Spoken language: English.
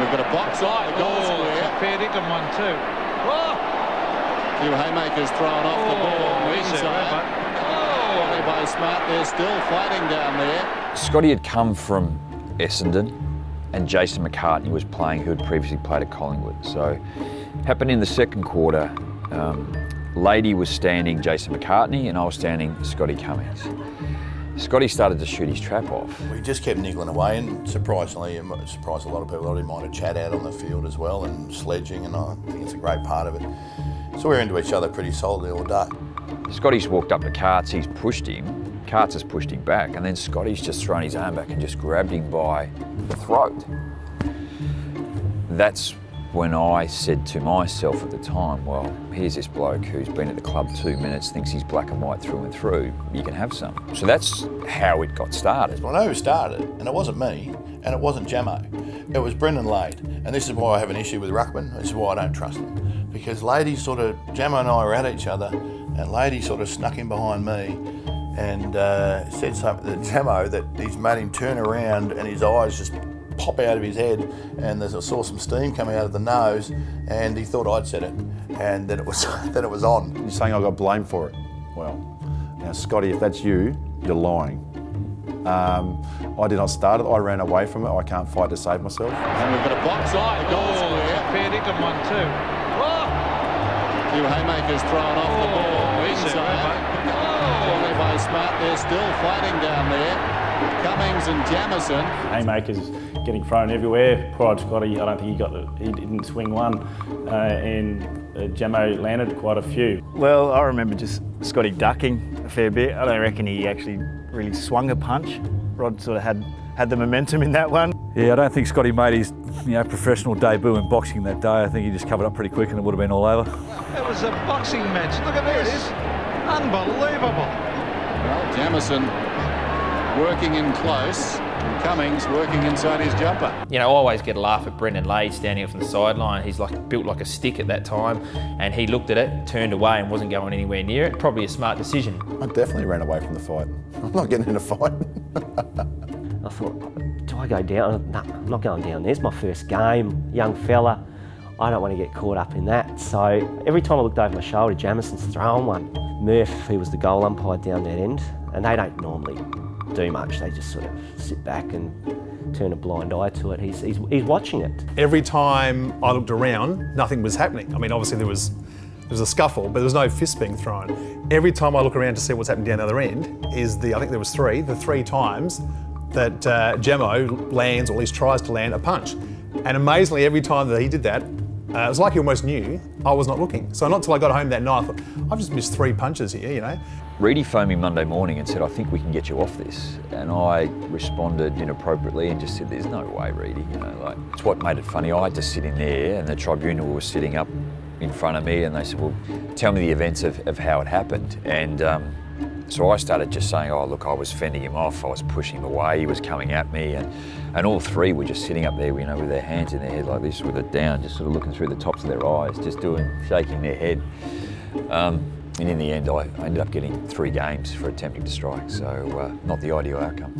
we've got a box off the goal square. Fair dinkum one too. Oh! A few haymakers thrown off the ball. By Smart, they're still fighting down there. Scotty had come from Essendon and Jason McCartney was playing, who had previously played at Collingwood. So happened in the second quarter, Lady was standing Jason McCartney and I was standing Scotty Cummings. Scotty started to shoot his trap off. We just kept niggling away, and surprisingly, it surprised a lot of people, I didn't mind a chat out on the field as well and sledging, and I think it's a great part of it. So we're into each other pretty solidly all day. Scotty's walked up to Carts, he's pushed him, Carts has pushed him back, and then Scotty's just thrown his arm back and just grabbed him by the throat. That's when I said to myself at the time, well, here's this bloke who's been at the club 2 minutes, thinks he's black and white through and through, you can have some. So that's how it got started. Well, I know who started it, and it wasn't me, and it wasn't Jamo. It was Brendan Lade, and this is why I have an issue with Ruckman, this is why I don't trust him. Because Lady Jamo and I were at each other, and Lady sort of snuck in behind me and said something to Jamo that he's made him turn around and his eyes just pop out of his head, and I saw some steam coming out of the nose, and he thought I'd said it, and then it was on. You're saying I got blamed for it? Well, now Scotty, if that's you, you're lying. I did not start it, I ran away from it, I can't fight to save myself. And we've got a box off the goal square. Fair dinkum one too. Oh! A few haymakers thrown off the ball. Inside. By Smart, they're still fighting down there. Cummings and Jameson. Haymakers getting thrown everywhere. Poor old Scotty, I don't think he didn't swing one, and Jamo landed quite a few. Well, I remember just Scotty ducking a fair bit. I don't reckon he actually really swung a punch. Rod sort of had the momentum in that one. Yeah, I don't think Scotty made his professional debut in boxing that day. I think he just covered up pretty quick and it would have been all over. It was a boxing match. Look at this. Unbelievable. Well, Jameson working in close, and Cummings working inside his jumper. You know, I always get a laugh at Brendan Lade standing up on the sideline. He's built like a stick at that time, and he looked at it, turned away and wasn't going anywhere near it. Probably a smart decision. I definitely ran away from the fight. I'm not getting in a fight. I thought, do I go down? No, I'm not going down. There's my first game, young fella. I don't want to get caught up in that. So every time I looked over my shoulder, Jameson's throwing one. Murph, who was the goal umpire down that end, and they don't normally do much. They just sort of sit back and turn a blind eye to it. He's watching it. Every time I looked around, nothing was happening. I mean, obviously there was a scuffle, but there was no fists being thrown. Every time I look around to see what's happening down the other end is I think there was the three times that Jamo lands, or at least tries to land, a punch. And amazingly, every time that he did that, it was like he almost knew I was not looking. So not till I got home that night, I thought, I've just missed 3 punches here, you know. Reedy phoned me Monday morning and said, I think we can get you off this. And I responded inappropriately and just said, there's no way, Reedy, it's what made it funny. I had to sit in there and the tribunal was sitting up in front of me and they said, well, tell me the events of how it happened. And so I started just saying, oh, look, I was fending him off, I was pushing him away, he was coming at me, and all three were just sitting up there, with their hands in their head like this, with it down, just sort of looking through the tops of their eyes, just shaking their head. And in the end, I ended up getting 3 games for attempting to strike, so not the ideal outcome.